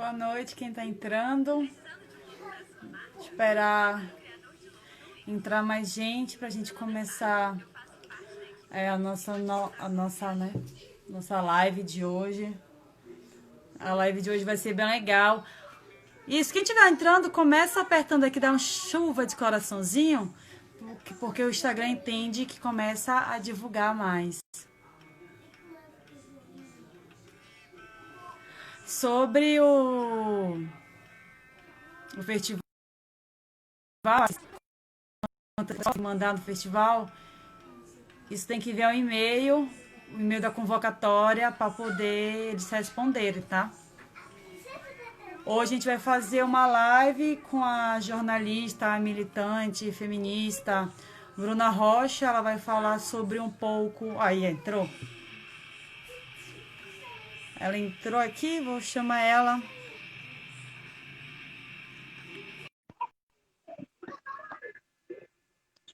Boa noite, quem tá entrando. Esperar entrar mais gente pra gente começar a nossa live de hoje. A live de hoje vai ser bem legal. Isso, quem estiver entrando, começa apertando aqui, dá uma chuva de coraçãozinho, porque o Instagram entende que começa a divulgar mais. Sobre o festival, mandar no festival, isso tem que enviar o e-mail da convocatória para poder eles responderem, tá? Hoje a gente vai fazer uma live com a jornalista, a militante, feminista Bruna Rocha. Ela vai falar sobre um pouco. Aí entrou. Ela entrou aqui, vou chamar ela.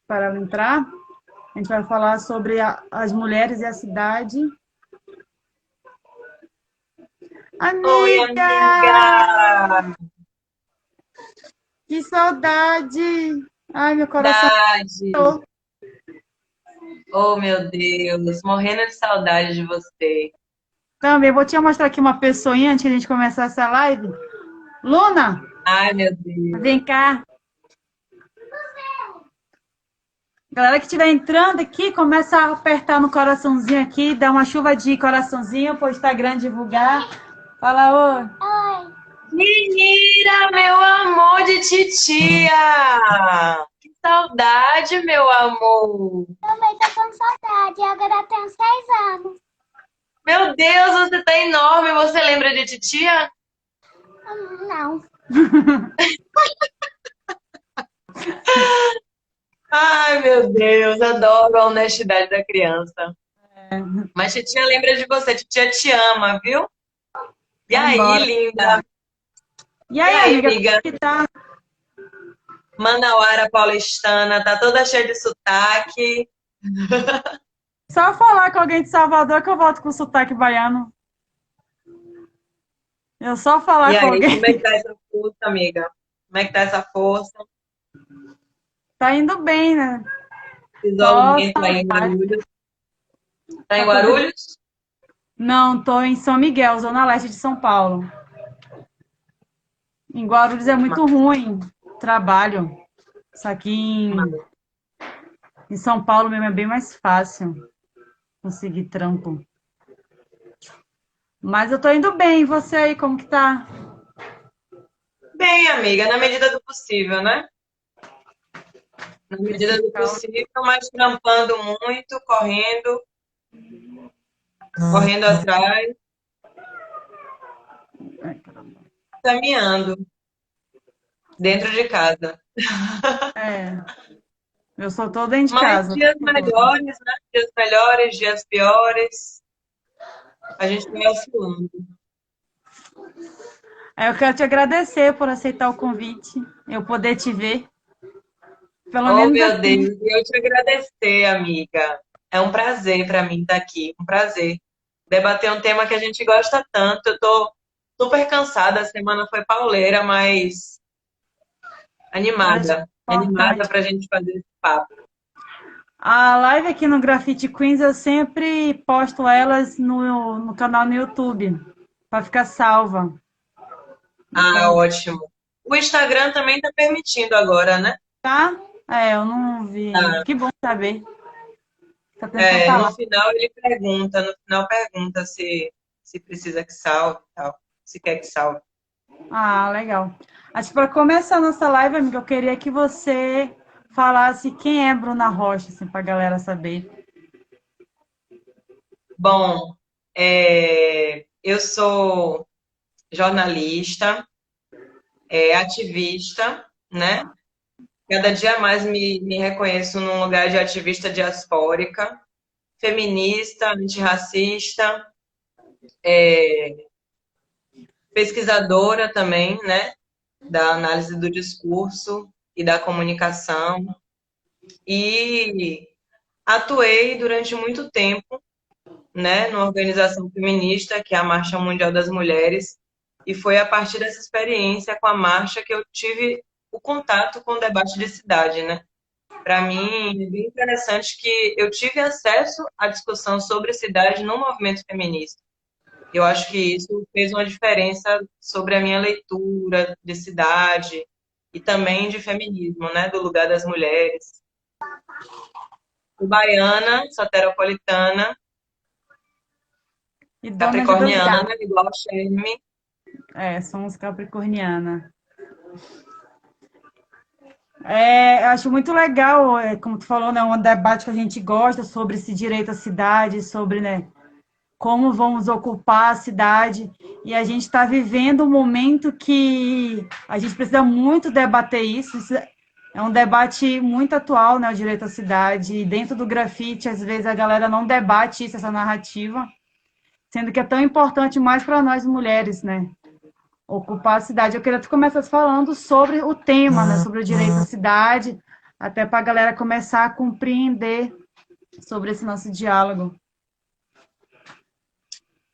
Para ela entrar. A gente vai falar sobre as mulheres e a cidade. Oi, Amiga! amiga! Que saudade! Ai, meu coração. Saudade! Oh, meu Deus, morrendo de saudade de você. Também vou te mostrar aqui uma pessoinha antes de a gente começar essa live. Luna, Ai, meu Deus. vem cá. Galera que estiver entrando aqui, começa a apertar no coraçãozinho aqui, dá uma chuva de coraçãozinho para o Instagram divulgar. Fala, oi. Menina, meu amor de titia! Que saudade, meu amor! Também tô com saudade, agora eu tenho 6 anos. Meu Deus, você tá enorme! Você lembra de titia? Não. Ai, meu Deus, adoro a honestidade da criança. Mas titia lembra de você, titia te ama, viu? E Vai aí, embora. linda? E E aí, aí, amiga, amiga? como que tá? Manauara paulistana, tá toda cheia de sotaque. Só falar com alguém de Salvador que eu volto com sotaque baiano. Eu só E falar com aí, alguém. como é que tá essa força, amiga? Como é que tá essa força? Tá indo bem, né? Só Isolamento aí em saudade. Guarulhos. Tá em Tá tudo... Guarulhos? Não, tô em São Miguel, zona leste de São Paulo. Em Guarulhos é muito ruim trabalho. Isso aqui em São Paulo mesmo é bem mais fácil conseguir trampo. Mas eu tô indo bem. E você aí, como que tá? Bem, amiga, na medida do possível, né? Na medida Nesse do caos. possível, mas trampando muito, correndo atrás, caminhando dentro de casa. É, eu só tô dentro de Mas casa. dias melhores, né? Dias melhores, dias piores, a gente vai oscilando. Eu quero te agradecer por aceitar o convite, eu poder te ver. Pelo Oh, menos meu assim. Deus, e eu te agradecer, amiga. É um prazer para mim estar aqui, um prazer. Debater um tema que a gente gosta tanto. Eu tô super cansada, a semana foi pauleira, mas Eu acho animada importante. para a gente fazer esse papo. A live aqui no Graffiti Queens eu sempre posto elas no canal no YouTube, para ficar salva. Ah, Então, ótimo. O Instagram também está permitindo agora, né? tá? É, eu não vi. Ah, Que bom saber. Que a atenção tá no lá. final ele pergunta, no final pergunta se precisa que salve e tal, se quer que salve. Ah, legal. Acho que para começar a nossa live, amiga, eu queria que você falasse quem é Bruna Rocha, assim, para a galera saber. Bom, eu sou jornalista, ativista, né? Cada dia mais me reconheço num lugar de ativista diaspórica, feminista, antirracista, pesquisadora também, né? Da análise do discurso e da comunicação. E atuei durante muito tempo, né, numa organização feminista, que é a Marcha Mundial das Mulheres, E foi a partir dessa experiência com a marcha que eu tive o contato com o debate de cidade, né? Para mim, é bem interessante que eu tive acesso à discussão sobre cidade no movimento feminista. Eu acho que isso fez uma diferença sobre a minha leitura de cidade e também de feminismo, né? Do lugar das mulheres. Baiana, soteropolitana, E dona de dois capricorniana, gatos. igual a Sherme. Somos capricorniana. Eu acho muito legal, como tu falou, né, um debate que a gente gosta sobre esse direito à cidade, sobre, né, como vamos ocupar a cidade. E a gente está vivendo um momento que a gente precisa muito debater isso. Isso é um debate muito atual, né, o direito à cidade. E dentro do grafite, às vezes a galera não debate isso, essa narrativa, sendo que é tão importante mais para nós mulheres, né? Ocupar a cidade. Eu queria que tu começasse falando sobre o tema, né, sobre o direito à cidade, até para a galera começar a compreender sobre esse nosso diálogo.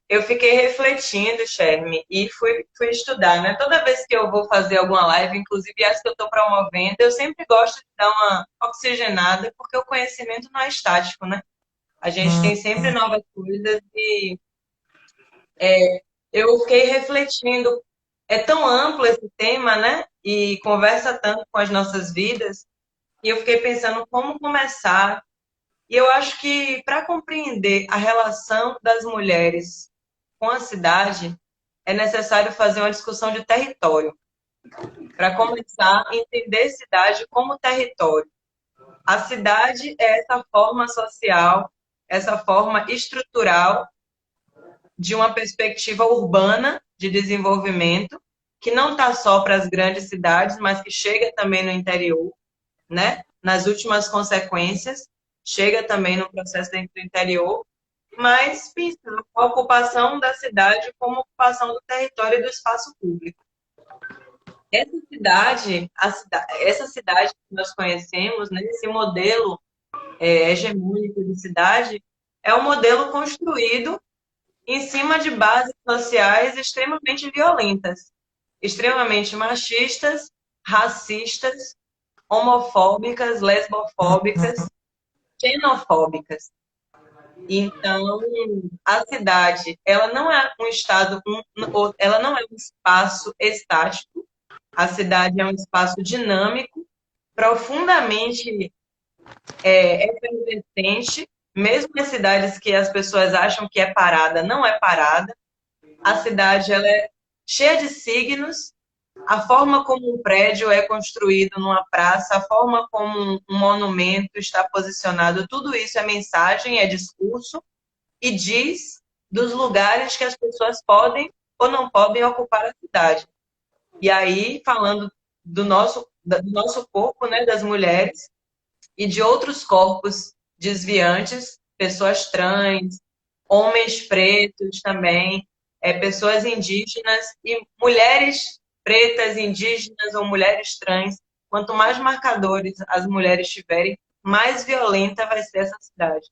Eu fiquei refletindo, Sherme, e fui estudar, né? Toda vez que eu vou fazer alguma live, inclusive essa que eu estou promovendo, eu sempre gosto de dar uma oxigenada, porque o conhecimento não é estático, né? A gente tem sempre novas coisas e eu fiquei refletindo. É tão amplo esse tema, né? E conversa tanto com as nossas vidas, e eu fiquei pensando como começar. E eu acho que para compreender a relação das mulheres com a cidade, é necessário fazer uma discussão de território. Para começar a entender cidade como território. A cidade é essa forma social, essa forma estrutural de uma perspectiva urbana de desenvolvimento, que não está só para as grandes cidades, mas que chega também no interior, né? Nas últimas consequências, chega também no processo dentro do interior, mas pensando a ocupação da cidade como ocupação do território e do espaço público. Essa cidade que nós conhecemos, né, esse modelo hegemônico de cidade, é um modelo construído em cima de bases sociais extremamente violentas, extremamente machistas, racistas, homofóbicas, lesbofóbicas, xenofóbicas. Então, a cidade, ela não é um estado, ela não é um espaço estático. A cidade é um espaço dinâmico, profundamente efervescente, mesmo as cidades que as pessoas acham que é parada, não é parada. A cidade ela é cheia de signos, a forma como um prédio é construído numa praça, a forma como um monumento está posicionado, tudo isso é mensagem, é discurso, e diz dos lugares que as pessoas podem ou não podem ocupar a cidade. E aí, falando do nosso corpo, né, das mulheres, e de outros corpos desviantes, pessoas trans, homens pretos também, pessoas indígenas e mulheres pretas, indígenas ou mulheres trans. Quanto mais marcadores as mulheres tiverem, mais violenta vai ser essa cidade.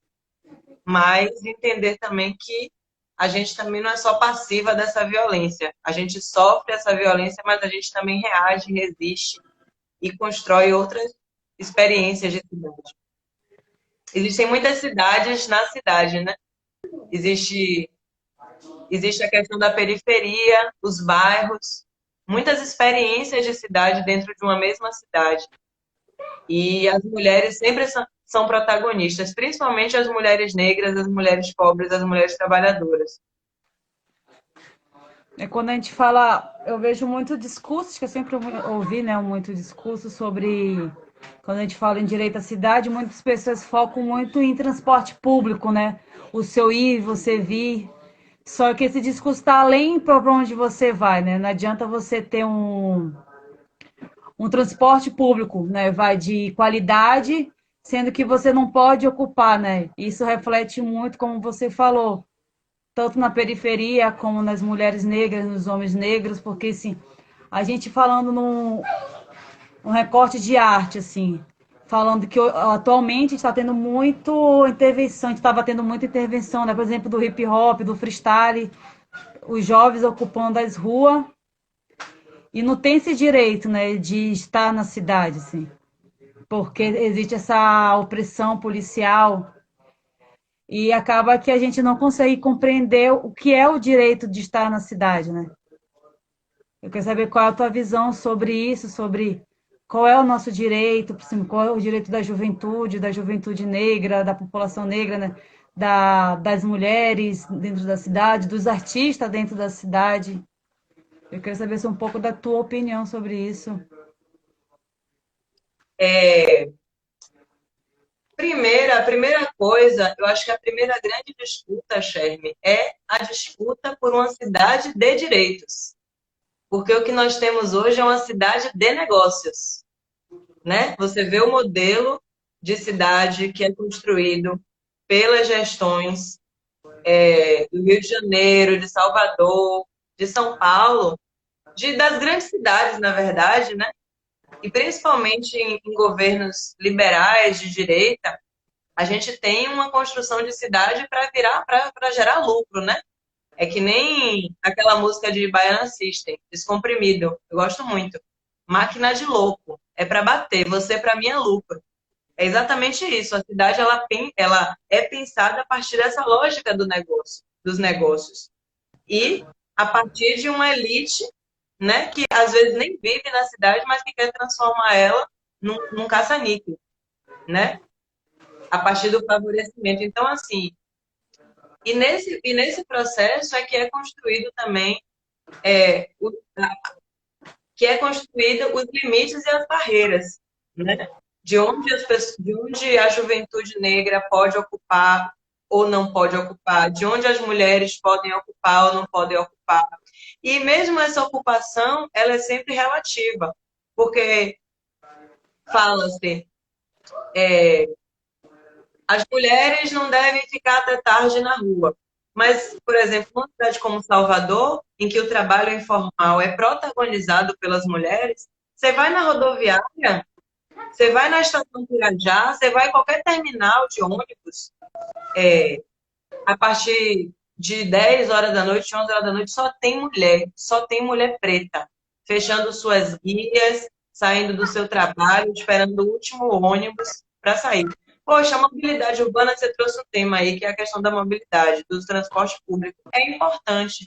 Mas entender também que a gente também não é só passiva dessa violência. A gente sofre essa violência, mas a gente também reage, resiste e constrói outras experiências de cidade. Existem muitas cidades na cidade, né? Existe a questão da periferia, os bairros, muitas experiências de cidade dentro de uma mesma cidade. E as mulheres sempre são protagonistas, principalmente as mulheres negras, as mulheres pobres, as mulheres trabalhadoras. Quando a gente fala, eu vejo muito discursos, que eu sempre ouvi, né, muito discurso sobre, quando a gente fala em direito à cidade, muitas pessoas focam muito em transporte público, né? O seu ir, você vir. Só que esse discurso está além para onde você vai, né? Não adianta você ter um transporte público, né? Vai de qualidade, sendo que você não pode ocupar, né? Isso reflete muito, como você falou, tanto na periferia como nas mulheres negras, nos homens negros, porque assim, a gente falando num recorte de arte, assim, falando que atualmente está tendo muito intervenção, a gente estava tendo muita intervenção, né? Por exemplo, do hip hop, do freestyle, os jovens ocupando as ruas e não tem esse direito, né, de estar na cidade, assim, porque existe essa opressão policial e acaba que a gente não consegue compreender o que é o direito de estar na cidade, né? Eu quero saber qual é a tua visão sobre isso, sobre qual é o nosso direito, por exemplo, qual é o direito da juventude negra, da população negra, né? Das mulheres dentro da cidade, dos artistas dentro da cidade. Eu quero saber um pouco da tua opinião sobre isso. A primeira coisa, eu acho que a primeira grande disputa, Sherme, é a disputa por uma cidade de direitos. Porque o que nós temos hoje é uma cidade de negócios, né? Você vê o modelo de cidade que é construído pelas gestões do Rio de Janeiro, de Salvador, de São Paulo, das grandes cidades, na verdade, né? E principalmente em governos liberais de direita, a gente tem uma construção de cidade para gerar lucro, né? É que nem aquela música de Baiana System, Descomprimido. Eu gosto muito. Máquina de louco. É para bater. Você, para mim, é lucro. É exatamente isso. A cidade ela é pensada a partir dessa lógica do negócio, dos negócios. E a partir de uma elite, né, que às vezes nem vive na cidade, mas que quer transformar ela num caça-níquel, né? A partir do favorecimento. Então, assim, nesse processo é que é construído também que é construído os limites e as barreiras, né? De onde a juventude negra pode ocupar ou não pode ocupar, de onde as mulheres podem ocupar ou não podem ocupar. E mesmo essa ocupação, ela é sempre relativa, porque fala-se, as mulheres não devem ficar até tarde na rua. Mas, por exemplo, uma cidade como Salvador, em que o trabalho informal é protagonizado pelas mulheres, você vai na rodoviária, você vai na estação Pirajá, você vai em qualquer terminal de ônibus, a partir de 10 horas da noite, 11 horas da noite, só tem mulher preta, fechando suas guias, saindo do seu trabalho, esperando o último ônibus para sair. Poxa, a mobilidade urbana, você trouxe um tema aí, que é a questão da mobilidade, do transporte público. É importante,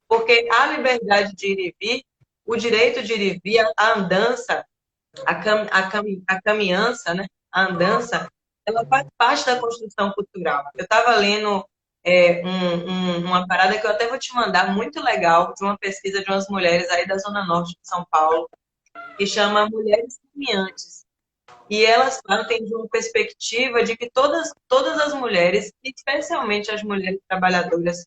porque a liberdade de ir e vir, o direito de ir e vir, a andança, a caminhança, né? A andança, ela faz parte da construção cultural. Eu estava lendo uma parada que eu até vou te mandar, muito legal, de uma pesquisa de umas mulheres aí da Zona Norte de São Paulo, que chama Mulheres Caminhantes. E elas partem de uma perspectiva de que todas as mulheres, especialmente as mulheres trabalhadoras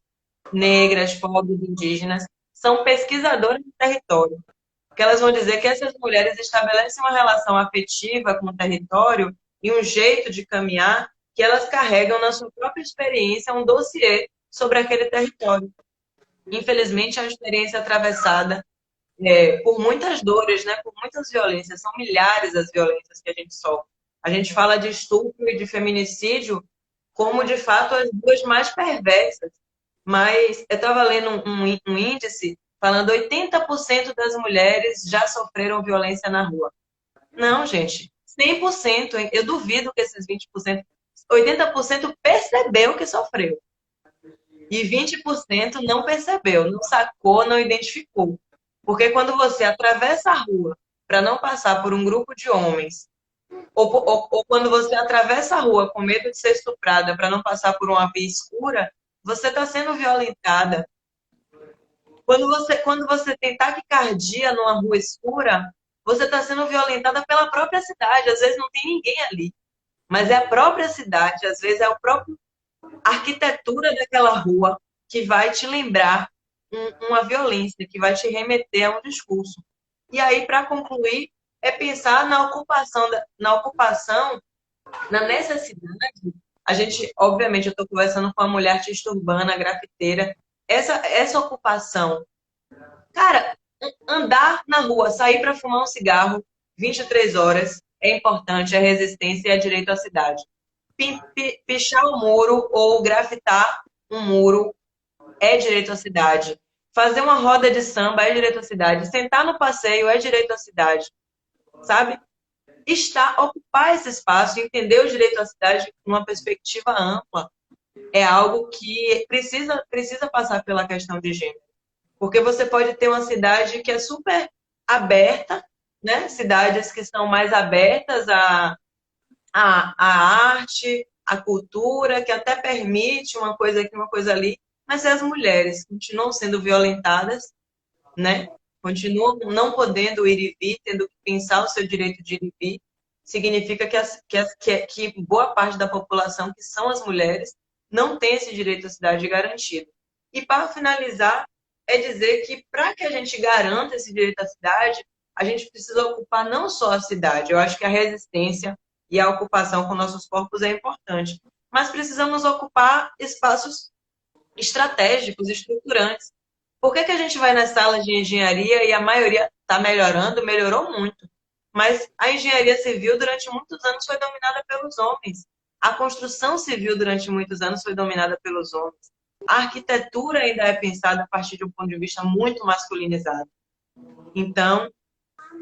negras, pobres, indígenas, são pesquisadoras do território. Porque elas vão dizer que essas mulheres estabelecem uma relação afetiva com o território e um jeito de caminhar que elas carregam na sua própria experiência um dossiê sobre aquele território. Infelizmente, é uma experiência atravessada por muitas dores, né? Por muitas violências. São milhares as violências que a gente sofre. A gente fala de estupro e de feminicídio como, de fato, as duas mais perversas. Mas eu estava lendo um índice falando 80% das mulheres já sofreram violência na rua. Não, gente. 100%. Hein? Eu duvido que esses 20%, 80% percebeu que sofreu. E 20% não percebeu, não sacou, não identificou. Porque quando você atravessa a rua para não passar por um grupo de homens, ou quando você atravessa a rua com medo de ser estuprada para não passar por uma via escura, você está sendo violentada. Quando você tem taquicardia numa rua escura, você está sendo violentada pela própria cidade. Às vezes não tem ninguém ali, mas é a própria cidade, às vezes é a própria arquitetura daquela rua que vai te lembrar uma violência, que vai te remeter a um discurso. E aí, para concluir, é pensar na ocupação, na necessidade. A gente, obviamente, eu estou conversando com uma mulher artista urbana, grafiteira. Essa ocupação, cara, andar na rua, sair para fumar um cigarro 23 horas é importante, é resistência e é direito à cidade. Pichar o muro ou grafitar um muro é direito à cidade. Fazer uma roda de samba é direito à cidade. Sentar no passeio é direito à cidade. Sabe? Ocupar esse espaço, entender o direito à cidade numa perspectiva ampla, é algo que precisa passar pela questão de gênero. Porque você pode ter uma cidade que é super aberta, né? Cidades que são mais abertas à arte, à cultura, que até permite uma coisa aqui, uma coisa ali, mas as mulheres continuam sendo violentadas, né? Continuam não podendo ir e vir, tendo que pensar o seu direito de ir e vir, significa que boa parte da população, que são as mulheres, não tem esse direito à cidade garantido. E para finalizar, é dizer que para que a gente garanta esse direito à cidade, a gente precisa ocupar não só a cidade. Eu acho que a resistência e a ocupação com nossos corpos é importante, mas precisamos ocupar espaços estratégicos, estruturantes. Por que a gente vai nas salas de engenharia e a maioria está melhorando? Melhorou muito. Mas a engenharia civil, durante muitos anos, foi dominada pelos homens. A construção civil, durante muitos anos, foi dominada pelos homens. A arquitetura ainda é pensada a partir de um ponto de vista muito masculinizado. Então,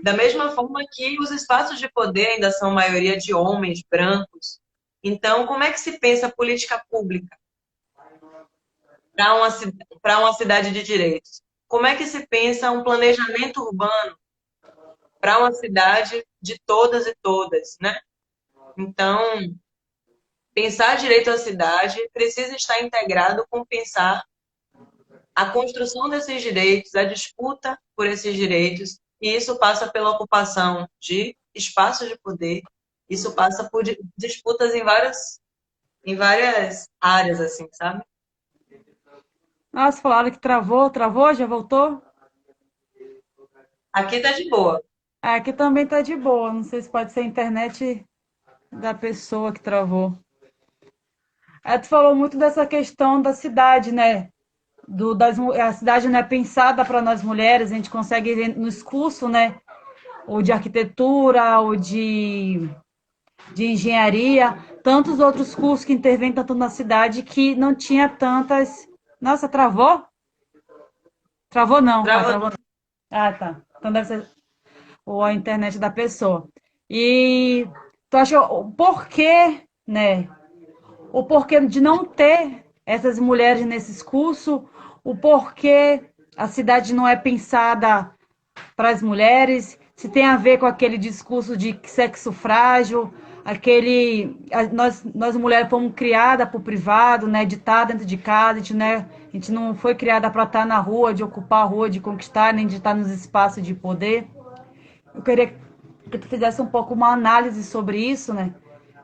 da mesma forma que os espaços de poder ainda são maioria de homens brancos. Então, como é que se pensa política pública para uma cidade de direitos? Como é que se pensa um planejamento urbano para uma cidade de todas e todas, né? Então, pensar direito à cidade precisa estar integrado com pensar a construção desses direitos, a disputa por esses direitos, e isso passa pela ocupação de espaços de poder, isso passa por disputas em várias áreas, assim, sabe? Nossa, falaram que travou, já voltou? Aqui tá de boa. Aqui também tá de boa. Não sei se pode ser a internet da pessoa que travou. Aí tu falou muito dessa questão da cidade, né? A cidade não é pensada para nós mulheres, a gente consegue ver nos cursos, né? Ou de arquitetura, ou de engenharia, tantos outros cursos que intervêm tanto na cidade que não tinha tantas. Nossa, travou? Travou não. Ah, Travou. travou. Ah, tá. Então deve ser ou a internet da pessoa. E tu acha o porquê, né? O porquê de não ter essas mulheres nesses cursos, o porquê a cidade não é pensada para as mulheres, se tem a ver com aquele discurso de sexo frágil, nós mulheres fomos criadas para o privado, né, de estar dentro de casa, a gente não foi criada para estar na rua, de ocupar a rua, de conquistar, nem de estar nos espaços de poder. Eu queria que tu fizesse um pouco uma análise sobre isso, né?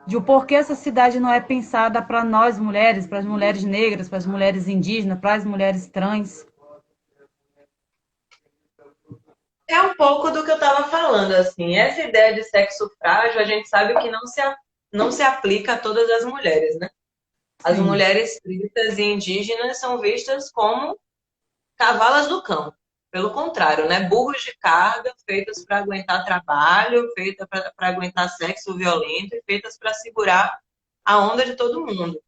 De o porquê essa cidade não é pensada para nós mulheres, para as mulheres negras, para as mulheres indígenas, para as mulheres trans. É um pouco do que eu estava falando, assim. Essa ideia de sexo frágil, a gente sabe que não se aplica a todas as mulheres, né? As Sim. mulheres pretas e indígenas são vistas como cavalas do cão. Pelo contrário, né? Burros de carga, feitas para aguentar trabalho, feitas para aguentar sexo violento e feitas para segurar a onda de todo mundo.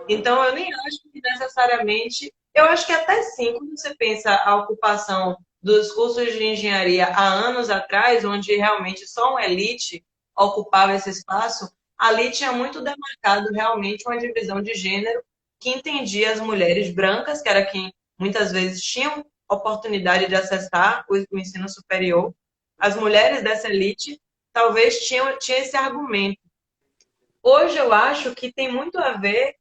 Então, eu nem acho que necessariamente. Eu acho que até sim, quando você pensa a ocupação dos cursos de engenharia há anos atrás, onde realmente só uma elite ocupava esse espaço, ali tinha muito demarcado realmente uma divisão de gênero que entendia as mulheres brancas, que era quem muitas vezes tinham oportunidade de acessar o ensino superior. As mulheres dessa elite talvez tinham esse argumento. Hoje eu acho que tem muito a ver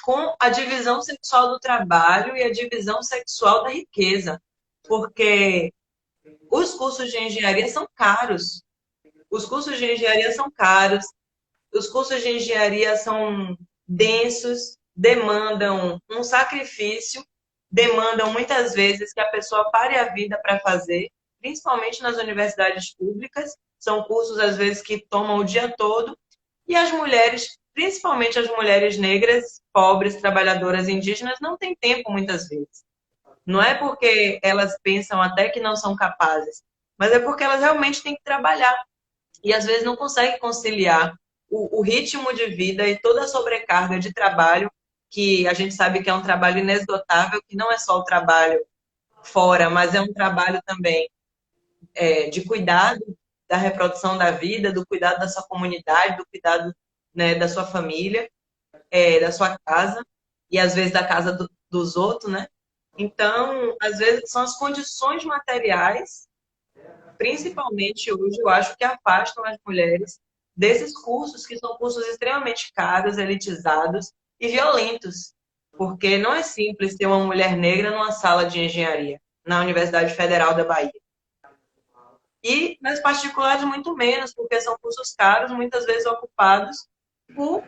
com a divisão sexual do trabalho e a divisão sexual da riqueza. Porque os cursos de engenharia são caros. Os cursos de engenharia são caros. Os cursos de engenharia são densos, demandam um sacrifício, demandam muitas vezes que a pessoa pare a vida para fazer, principalmente nas universidades públicas. São cursos, às vezes, que tomam o dia todo. E as mulheres, principalmente as mulheres negras, pobres, trabalhadoras indígenas, não têm tempo muitas vezes. Não é porque elas pensam até que não são capazes, mas é porque elas realmente têm que trabalhar. E às vezes não conseguem conciliar o ritmo de vida e toda a sobrecarga de trabalho que a gente sabe que é um trabalho inesgotável, que não é só o trabalho fora, mas é um trabalho também de cuidado da reprodução da vida, do cuidado da sua comunidade, do cuidado, né, da sua família, da sua casa, e às vezes da casa dos outros, né? Então, às vezes, são as condições materiais, principalmente hoje, eu acho que afastam as mulheres desses cursos, que são cursos extremamente caros, elitizados e violentos. Porque não é simples ter uma mulher negra numa sala de engenharia, na Universidade Federal da Bahia. E nas particulares, muito menos, porque são cursos caros, muitas vezes ocupados por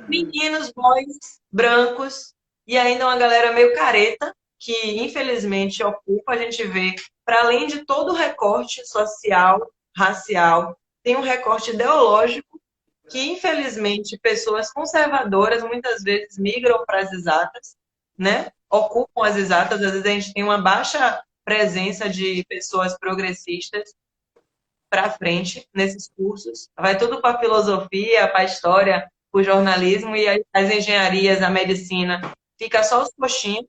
meninos, boys, brancos, e ainda uma galera meio careta, que infelizmente ocupa, a gente vê, para além de todo o recorte social, racial, tem um recorte ideológico, que infelizmente pessoas conservadoras muitas vezes migram para as exatas, né? Ocupam as exatas, às vezes a gente tem uma baixa presença de pessoas progressistas para frente nesses cursos. Vai tudo para a filosofia, para a história, para o jornalismo, e as engenharias, a medicina, fica só os coxinhos.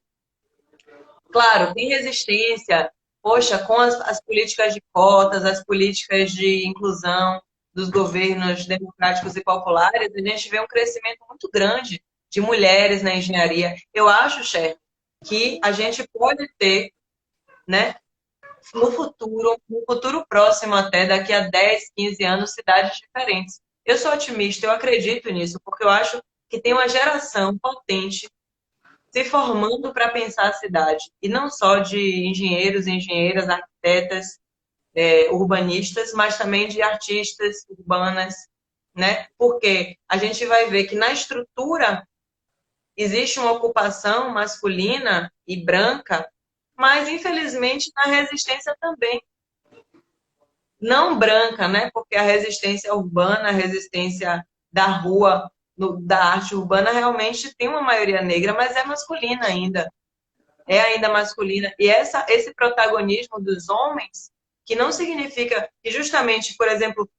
Claro, tem resistência, poxa, com as políticas de cotas, as políticas de inclusão dos governos democráticos e populares, a gente vê um crescimento muito grande de mulheres na engenharia. Eu acho, Cher, que a gente pode ter, né, no futuro próximo até, daqui a 10, 15 anos, cidades diferentes. Eu sou otimista, eu acredito nisso, porque eu acho que tem uma geração potente se formando para pensar a cidade. E não só de engenheiros, engenheiras, arquitetas, urbanistas, mas também de artistas urbanas, né? Porque a gente vai ver que na estrutura existe uma ocupação masculina e branca, mas infelizmente na resistência também. Não branca, né? Porque a resistência urbana, a resistência da rua, da arte urbana, realmente tem uma maioria negra, mas é masculina ainda. É ainda masculina. E esse protagonismo dos homens, que não significa que justamente, por exemplo,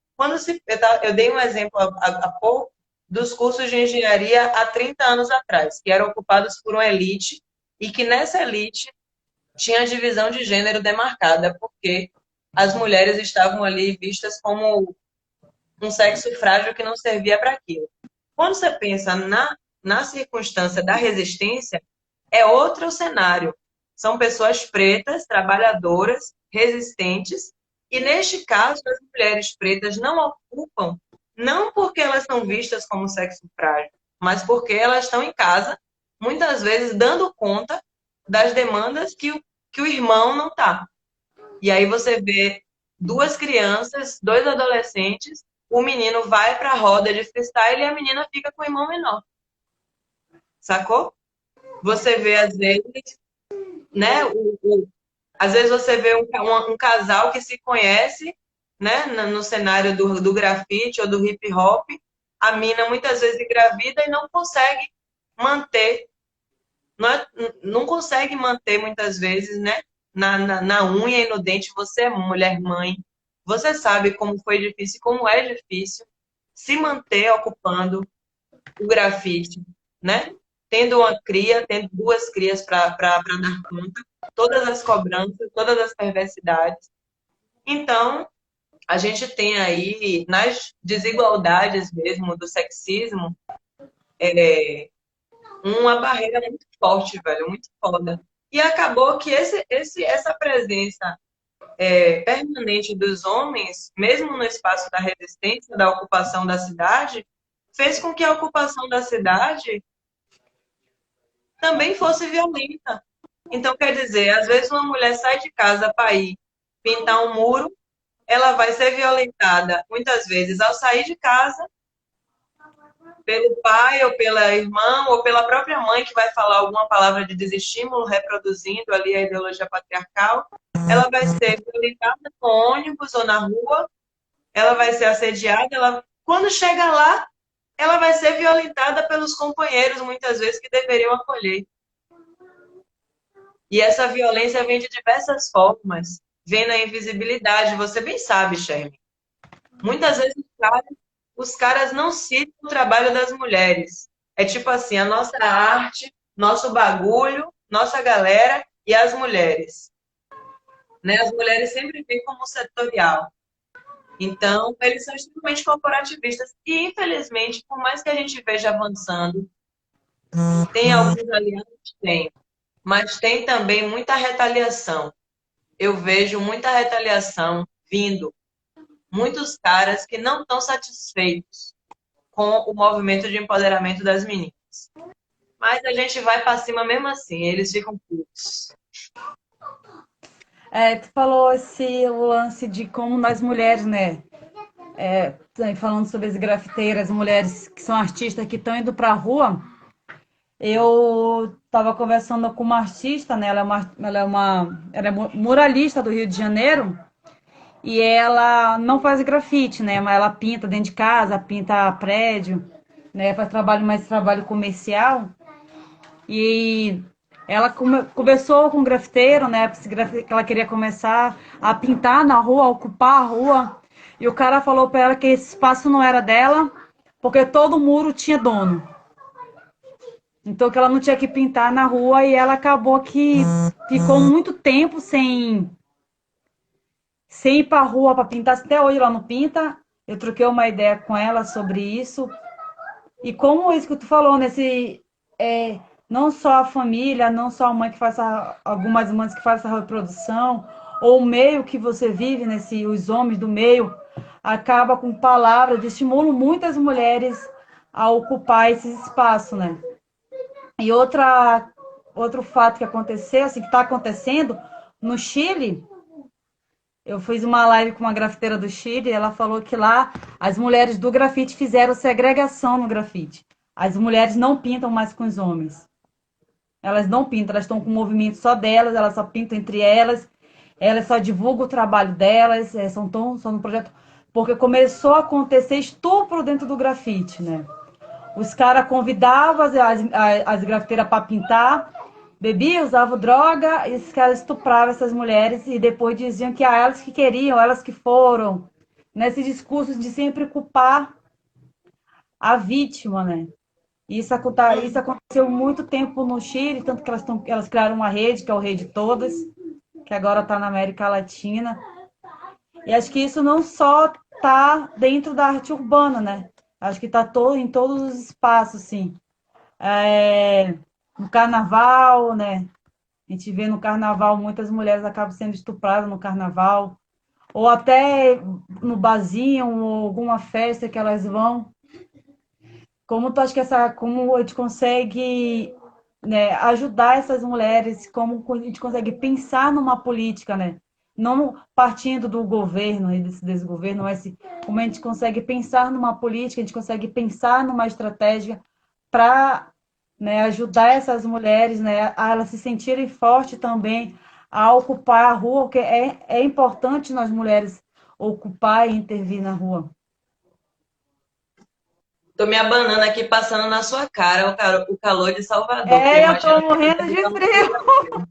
eu dei um exemplo há pouco dos cursos de engenharia há 30 anos atrás, que eram ocupados por uma elite, e que nessa elite tinha divisão de gênero demarcada, porque as mulheres estavam ali vistas como um sexo frágil que não servia para aquilo. Quando você pensa na circunstância da resistência, é outro cenário. São pessoas pretas, trabalhadoras, resistentes, e neste caso as mulheres pretas não ocupam, não porque elas são vistas como sexo frágil, mas porque elas estão em casa, muitas vezes dando conta das demandas que o irmão não está. E aí você vê duas crianças, dois adolescentes, o menino vai para a roda de freestyle e a menina fica com o irmão menor. Sacou? Você vê, às vezes, né? Às vezes você vê um casal que se conhece, né? No cenário do grafite ou do hip hop, a mina muitas vezes engravida e não consegue manter, não consegue manter muitas vezes, né? Na unha e no dente. Você é mulher mãe, você sabe como foi difícil, como é difícil se manter ocupando o grafite, né? Tendo uma cria, tendo duas crias para dar conta, todas as cobranças, todas as perversidades. Então, a gente tem aí, nas desigualdades mesmo do sexismo, uma barreira muito forte, velho, muito foda. E acabou que essa presença permanente dos homens, mesmo no espaço da resistência, da ocupação da cidade, fez com que a ocupação da cidade também fosse violenta. Então, quer dizer, às vezes uma mulher sai de casa para ir pintar um muro, ela vai ser violentada, muitas vezes, ao sair de casa, pelo pai, ou pela irmã, ou pela própria mãe, que vai falar alguma palavra de desestímulo, reproduzindo ali a ideologia patriarcal. Ela vai ser violentada no ônibus ou na rua, ela vai ser assediada, quando chega lá, ela vai ser violentada pelos companheiros, muitas vezes, que deveriam acolher. E essa violência vem de diversas formas, vem na invisibilidade. Você bem sabe, Sherman. Muitas vezes os caras não citam o trabalho das mulheres. É tipo assim, a nossa arte, nosso bagulho, nossa galera e as mulheres. Né? As mulheres sempre vêm como setorial. Então, eles são extremamente corporativistas. E, infelizmente, por mais que a gente veja avançando, tem alguns aliados, tem, mas tem também muita retaliação. Eu vejo muita retaliação vindo. Muitos caras que não estão satisfeitos com o movimento de empoderamento das meninas. Mas a gente vai para cima mesmo assim, eles ficam putos. Tu falou o lance de como nós mulheres, né? Falando sobre as grafiteiras, mulheres que são artistas que estão indo para a rua. Eu estava conversando com uma artista, né? Ela é muralista do Rio de Janeiro e ela não faz grafite, né? Mas ela pinta dentro de casa, pinta prédio, né? Faz mais trabalho comercial. E ela conversou com o grafiteiro, né? Que ela queria começar a pintar na rua, a ocupar a rua. E o cara falou para ela que esse espaço não era dela, porque todo muro tinha dono. Então que ela não tinha que pintar na rua e ela acabou que ficou muito tempo sem ir para a rua para pintar. Até hoje ela não pinta. Eu troquei uma ideia com ela sobre isso. E como isso que tu falou, não só a família, não só a mãe que faz algumas mães que fazem essa reprodução, ou o meio que você vive, os homens do meio, acaba com palavras, estimulam muitas mulheres a ocupar esse espaço, né? E outro fato que aconteceu, assim, que está acontecendo, no Chile, eu fiz uma live com uma grafiteira do Chile, e ela falou que lá as mulheres do grafite fizeram segregação no grafite. As mulheres não pintam mais com os homens. Elas não pintam, elas estão com um movimento só delas, elas só pintam entre elas só divulgam o trabalho delas, só no projeto. Porque começou a acontecer estupro dentro do grafite, né? Os caras convidavam as grafiteiras para pintar, bebiam, usavam droga, e os caras estupravam essas mulheres e depois diziam que elas que queriam, elas que foram. Nesse discurso de sempre culpar a vítima, né? Isso aconteceu muito tempo no Chile, tanto que elas criaram uma rede, que é o Rede Todas, que agora está na América Latina. E acho que isso não só está dentro da arte urbana, né? Acho que está em todos os espaços, sim. No carnaval, né? A gente vê no carnaval muitas mulheres acabam sendo estupradas no carnaval, ou até no barzinho, ou alguma festa que elas vão. Como tu acha como a gente consegue, né, ajudar essas mulheres, como a gente consegue pensar numa política, né? Não partindo do governo e desse desgoverno, mas como a gente consegue pensar numa política, a gente consegue pensar numa estratégia para, né, ajudar essas mulheres, né, a elas se sentirem fortes também, a ocupar a rua, porque é importante nós mulheres ocupar e intervir na rua. Tô me abanando aqui, passando na sua cara o calor de Salvador, que eu Eu imagino tô que morrendo deve de estar no Rio de frio. Janeiro.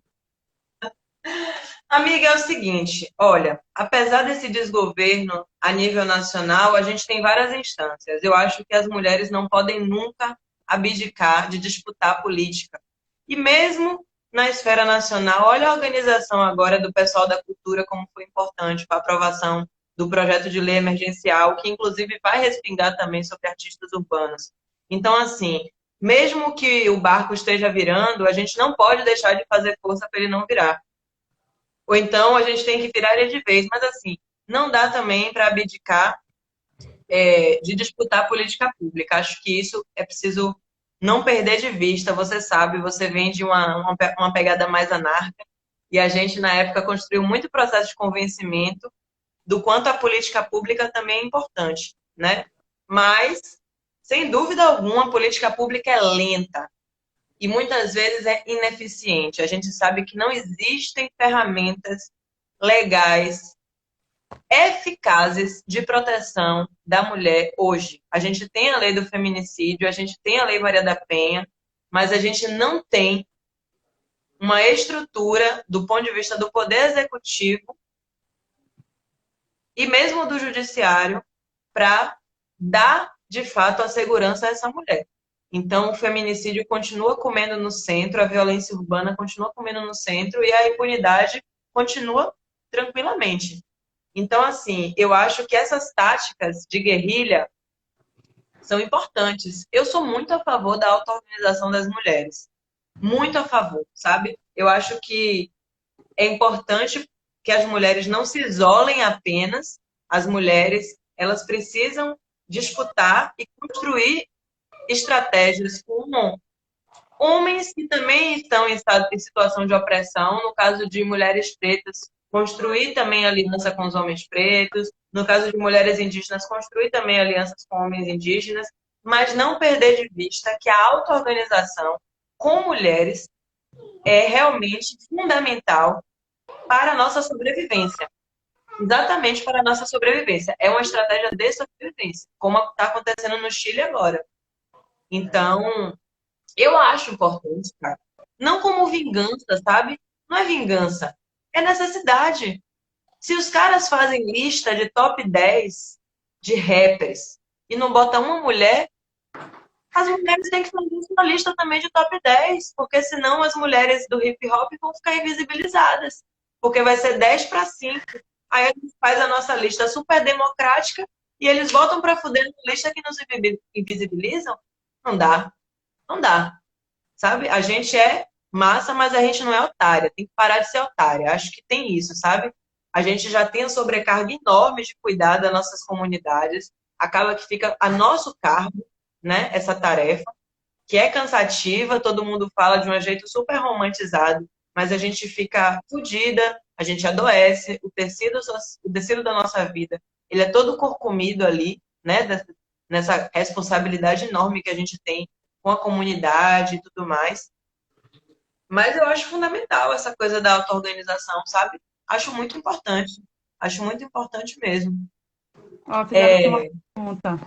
Amiga, é o seguinte, olha, apesar desse desgoverno a nível nacional, a gente tem várias instâncias. Eu acho que as mulheres não podem nunca abdicar de disputar a política. E mesmo na esfera nacional, olha a organização agora do pessoal da cultura, como foi importante para a aprovação do projeto de lei emergencial, que inclusive vai respingar também sobre artistas urbanos. Então, assim, mesmo que o barco esteja virando, a gente não pode deixar de fazer força para ele não virar. Ou então a gente tem que virar ele de vez. Mas assim, não dá também para abdicar de disputar a política pública. Acho que isso é preciso não perder de vista. Você sabe, você vem de uma pegada mais anarca. E a gente, na época, construiu muito processo de convencimento do quanto a política pública também é importante, né? Mas, sem dúvida alguma, a política pública é lenta e muitas vezes é ineficiente. A gente sabe que não existem ferramentas legais, eficazes de proteção da mulher hoje. A gente tem a lei do feminicídio, a gente tem a lei Maria da Penha, mas a gente não tem uma estrutura do ponto de vista do poder executivo e mesmo do judiciário para dar, de fato, a segurança a essa mulher. Então, o feminicídio continua comendo no centro, a violência urbana continua comendo no centro e a impunidade continua tranquilamente. Então, assim, eu acho que essas táticas de guerrilha são importantes. Eu sou muito a favor da auto-organização das mulheres. Muito a favor, sabe? Eu acho que é importante que as mulheres não se isolem apenas. As mulheres, elas precisam disputar e construir estratégias com homens que também estão em situação de opressão, no caso de mulheres pretas, construir também aliança com os homens pretos, no caso de mulheres indígenas, construir também alianças com homens indígenas, mas não perder de vista que a auto-organização com mulheres é realmente fundamental para a nossa sobrevivência. Exatamente para a nossa sobrevivência. É uma estratégia de sobrevivência, como está acontecendo no Chile agora. Então, eu acho importante, cara. Não como vingança, sabe? Não é vingança. É necessidade. Se os caras fazem lista de top 10 de rappers e não botam uma mulher, as mulheres têm que fazer uma lista também de top 10, porque senão as mulheres do hip hop vão ficar invisibilizadas. Porque vai ser 10 para 5. Aí a gente faz a nossa lista super democrática e eles voltam para fuder na lista que nos invisibilizam. Não dá. Não dá. Sabe? A gente é massa, mas a gente não é otária. Tem que parar de ser otária. Acho que tem isso, sabe? A gente já tem a sobrecarga enorme de cuidar das nossas comunidades. Acaba que fica a nosso cargo, né? Essa tarefa, que é cansativa. Todo mundo fala de um jeito super romantizado, mas a gente fica fodida, a gente adoece. O tecido da nossa vida, ele é todo corcomido ali, né? Nessa responsabilidade enorme que a gente tem com a comunidade e tudo mais. Mas eu acho fundamental essa coisa da auto-organização, sabe? Acho muito importante. Acho muito importante mesmo. Ó, fizeram aqui uma pergunta.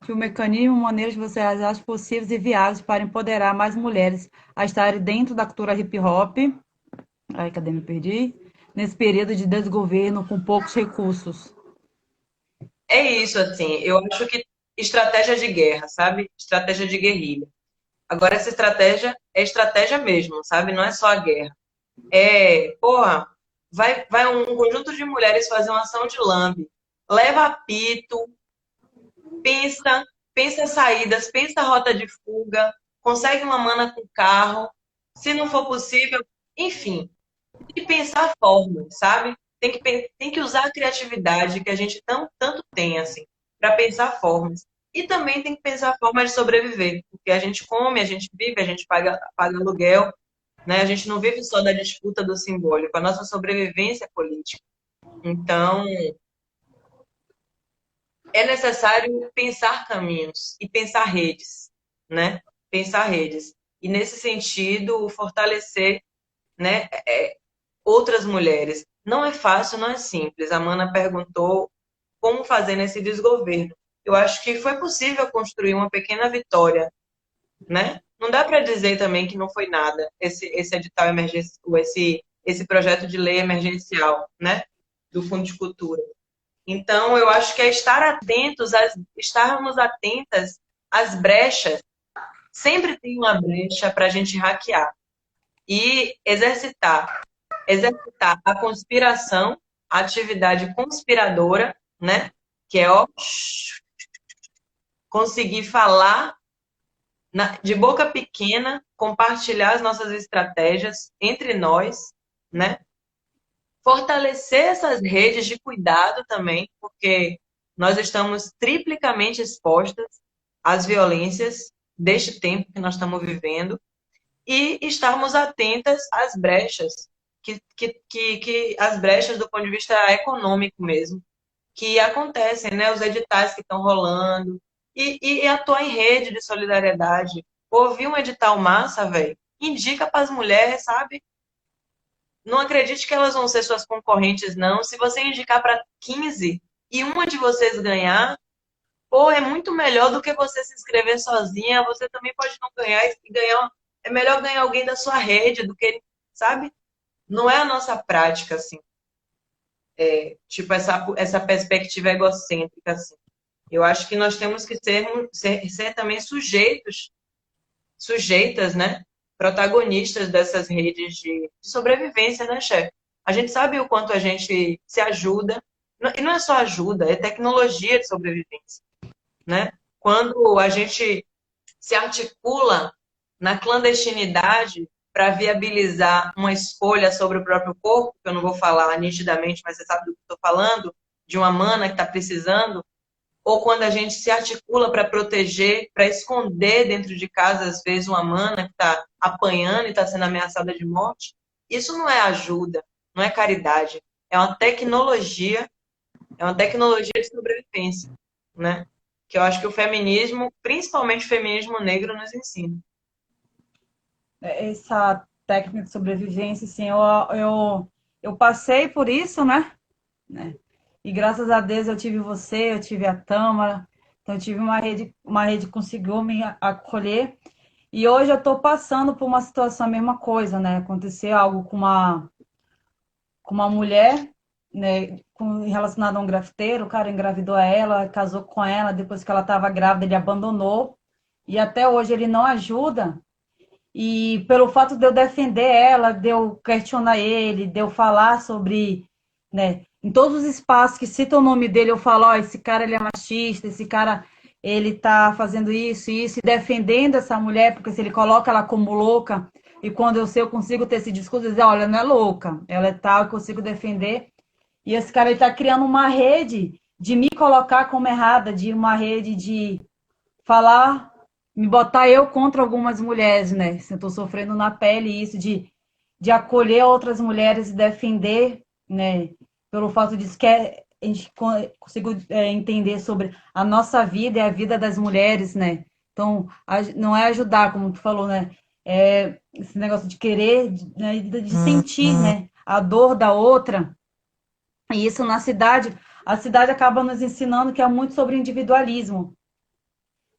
Que o mecanismo, maneiras que você acha possíveis e viáveis para empoderar mais mulheres a estarem dentro da cultura hip hop. Ai, cadê? Me perdi. Nesse período de desgoverno com poucos recursos. É isso, assim. Eu acho que estratégia de guerra, sabe? Estratégia de guerrilha. Agora, essa estratégia é estratégia mesmo, sabe? Não é só a guerra. Porra, vai um conjunto de mulheres fazer uma ação de lambe. Leva apito, pensa saídas, pensa rota de fuga, consegue uma mana com carro. Se não for possível, enfim, tem que pensar formas, sabe? Tem que usar a criatividade que a gente tanto tem, assim, para pensar formas. E também tem que pensar formas de sobreviver, porque a gente come, a gente vive, a gente paga aluguel, né? A gente não vive só da disputa do simbólico, a nossa sobrevivência é política. Então, é necessário pensar caminhos e pensar redes, né? Pensar redes. E, nesse sentido, fortalecer, né, outras mulheres. Não é fácil, não é simples. A Mana perguntou como fazer nesse desgoverno. Eu acho que foi possível construir uma pequena vitória, né? Não dá para dizer também que não foi nada esse edital emergencial, esse projeto de lei emergencial, né? Do Fundo de Cultura. Então, eu acho que é estarmos atentas às brechas. Sempre tem uma brecha para a gente hackear. E exercitar a conspiração, a atividade conspiradora, né? Que é conseguir falar de boca pequena, compartilhar as nossas estratégias entre nós, né? Fortalecer essas redes de cuidado também, porque nós estamos triplicamente expostas às violências deste tempo que nós estamos vivendo e estarmos atentas às brechas, que as brechas do ponto de vista econômico mesmo, que acontecem, né? Os editais que estão rolando e atuar em rede de solidariedade. Ouvir um edital massa, velho, indica para as mulheres, sabe? Não acredite que elas vão ser suas concorrentes, não. Se você indicar para 15 e uma de vocês ganhar, pô, é muito melhor do que você se inscrever sozinha. Você também pode não ganhar e ganhar. É melhor ganhar alguém da sua rede do que, sabe? Não é a nossa prática, assim. Tipo, essa perspectiva egocêntrica, assim. Eu acho que nós temos que ser também sujeitas, né? Protagonistas dessas redes de sobrevivência, né, chefe? A gente sabe o quanto a gente se ajuda, e não é só ajuda, é tecnologia de sobrevivência, né? Quando a gente se articula na clandestinidade para viabilizar uma escolha sobre o próprio corpo, que eu não vou falar nitidamente, mas você sabe do que estou falando, de uma mana que está precisando, ou quando a gente se articula para proteger, para esconder dentro de casa, às vezes, uma mana que está apanhando e está sendo ameaçada de morte, isso não é ajuda, não é caridade, é uma tecnologia de sobrevivência, né? Que eu acho que o feminismo, principalmente o feminismo negro, nos ensina. Essa técnica de sobrevivência, assim, eu passei por isso, né? E graças a Deus eu tive você, eu tive a Tâmara, então eu tive uma rede que conseguiu me acolher. E hoje eu estou passando por uma situação, a mesma coisa, né? Aconteceu algo com uma mulher, né? Relacionado a um grafiteiro, o cara engravidou ela, casou com ela, depois que ela estava grávida, ele abandonou. E até hoje ele não ajuda. E pelo fato de eu defender ela, de eu questionar ele, de eu falar sobre, né, em todos os espaços que citam o nome dele, eu falo, ó, esse cara ele é machista, esse cara ele tá fazendo isso e isso, e defendendo essa mulher, porque se ele coloca ela como louca, e quando eu sei, eu consigo ter esse discurso, dizer, olha, não é louca, ela é tal, eu consigo defender. E esse cara ele tá criando uma rede de me colocar como errada, de uma rede de falar, me botar eu contra algumas mulheres, né? Eu tô sofrendo na pele isso de acolher outras mulheres e defender, né? Pelo fato de que a gente consiga entender sobre a nossa vida e a vida das mulheres, né? Então, não é ajudar, como tu falou, né? É esse negócio de querer, né? De sentir, né? A dor da outra. E isso na cidade, a cidade acaba nos ensinando que é muito sobre individualismo,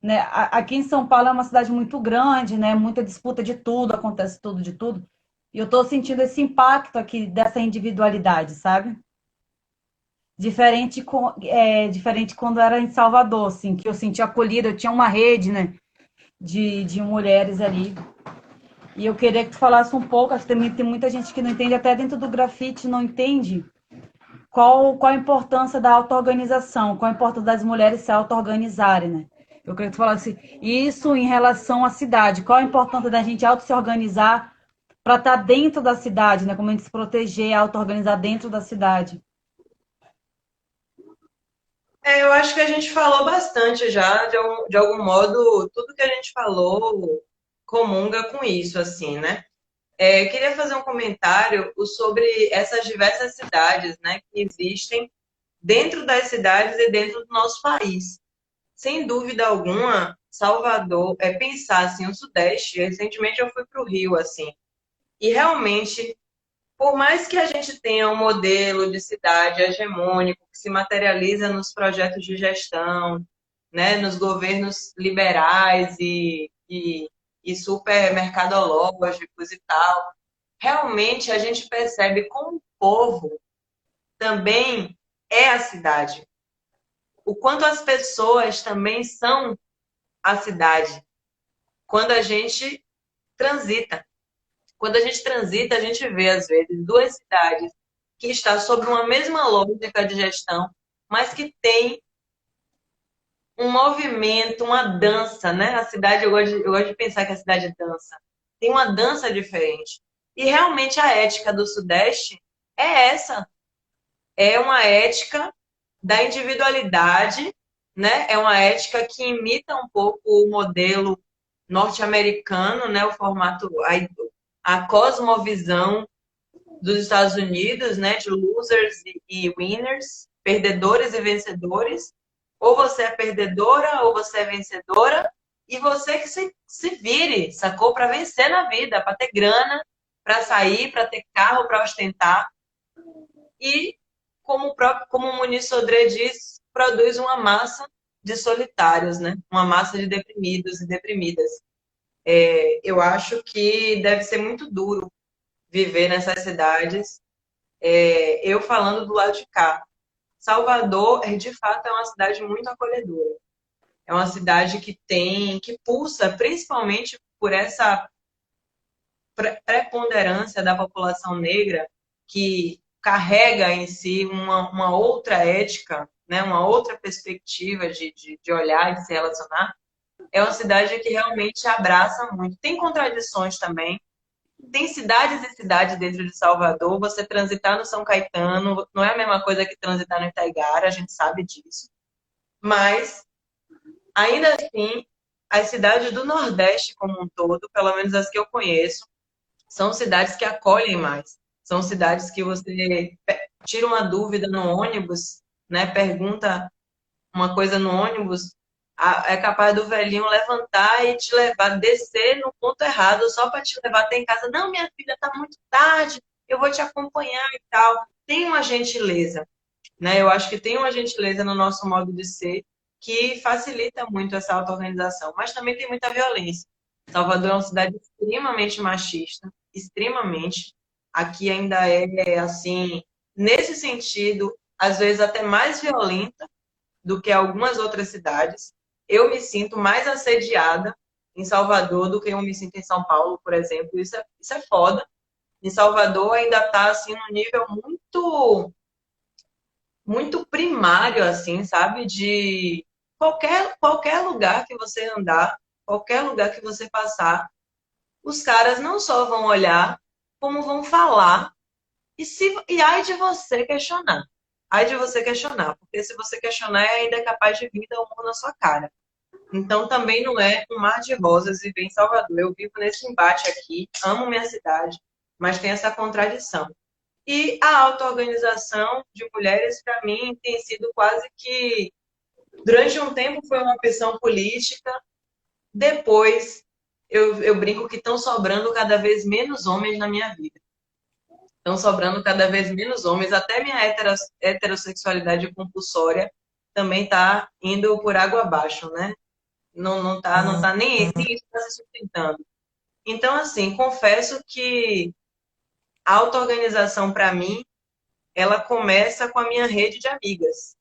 né? Aqui em São Paulo é uma cidade muito grande, né? Muita disputa de tudo, acontece tudo de tudo. E eu estou sentindo esse impacto aqui dessa individualidade, sabe? Diferente quando era em Salvador, assim, que eu senti acolhida, eu tinha uma rede, né? De mulheres ali. E eu queria que tu falasse um pouco, acho que também tem muita gente que não entende, até dentro do grafite não entende qual a importância da auto-organização, qual a importância das mulheres se auto-organizarem, né? Eu queria que tu falasse isso em relação à cidade. Qual a importância da gente auto se organizar para estar dentro da cidade, né? Como a gente se proteger, auto-organizar dentro da cidade. Eu acho que a gente falou bastante já, de algum modo, tudo que a gente falou comunga com isso, assim, né? Eu queria fazer um comentário sobre essas diversas cidades, né, que existem dentro das cidades e dentro do nosso país. Sem dúvida alguma, Salvador, pensar assim, o Sudeste, recentemente eu fui para o Rio, assim, e realmente, por mais que a gente tenha um modelo de cidade hegemônico que se materializa nos projetos de gestão, né, nos governos liberais e super mercadológicos e tal, realmente a gente percebe como o povo também é a cidade. O quanto as pessoas também são a cidade. Quando a gente transita. Quando a gente transita, a gente vê, às vezes, duas cidades que estão sob uma mesma lógica de gestão, mas que tem um movimento, uma dança, né? A cidade, eu gosto de pensar que a cidade dança. Tem uma dança diferente. E realmente a ética do Sudeste é essa. É uma ética da individualidade, né? É uma ética que imita um pouco o modelo norte-americano, né? O formato, a cosmovisão dos Estados Unidos, né? De losers e winners, perdedores e vencedores. Ou você é perdedora ou você é vencedora, e você que se vire, sacou? Para vencer na vida, para ter grana, para sair, para ter carro, para ostentar. E, como o Muniz Sodré diz, produz uma massa de solitários, né? Uma massa de deprimidos e deprimidas. Eu acho que deve ser muito duro viver nessas cidades. Eu falando do lado de cá. Salvador, de fato, é uma cidade muito acolhedora. É uma cidade que pulsa principalmente por essa preponderância da população negra que carrega em si uma outra ética, né, uma outra perspectiva de olhar e de se relacionar. É uma cidade que realmente abraça muito. Tem contradições também. Tem cidades e cidades dentro de Salvador. Você transitar no São Caetano não é a mesma coisa que transitar no Itaigara, a gente sabe disso. Mas, ainda assim, as cidades do Nordeste como um todo, pelo menos as que eu conheço, são cidades que acolhem mais. São cidades que você tira uma dúvida no ônibus, né? Pergunta uma coisa no ônibus, é capaz do velhinho levantar e te levar, descer no ponto errado só para te levar até em casa. Não, minha filha, tá muito tarde, eu vou te acompanhar e tal. Tem uma gentileza, né? Eu acho que tem uma gentileza no nosso modo de ser que facilita muito essa auto-organização, mas também tem muita violência. Salvador é uma cidade extremamente machista, extremamente. Aqui ainda é assim, nesse sentido, às vezes até mais violenta do que algumas outras cidades. Eu me sinto mais assediada em Salvador do que eu me sinto em São Paulo, por exemplo. Isso é foda. Em Salvador ainda está assim num nível muito primário, assim, sabe? De qualquer lugar que você andar, qualquer lugar que você passar, os caras não só vão olhar, como vão falar. E ai de você questionar. Ai de você questionar, porque se você questionar, ainda é capaz de vir dar um murro na sua cara. Então também não é um mar de rosas viver em Salvador. Eu vivo nesse embate aqui, amo minha cidade, mas tem essa contradição. E a auto-organização de mulheres, para mim, tem sido quase que, durante um tempo, foi uma opção política. Depois, eu brinco que estão sobrando cada vez menos homens na minha vida. Estão sobrando cada vez menos homens. Até minha heterossexualidade compulsória também está indo por água abaixo, né? Não tá nem isso tá se sustentando. Então, assim, confesso que a auto-organização, para mim, ela começa com a minha rede de amigas.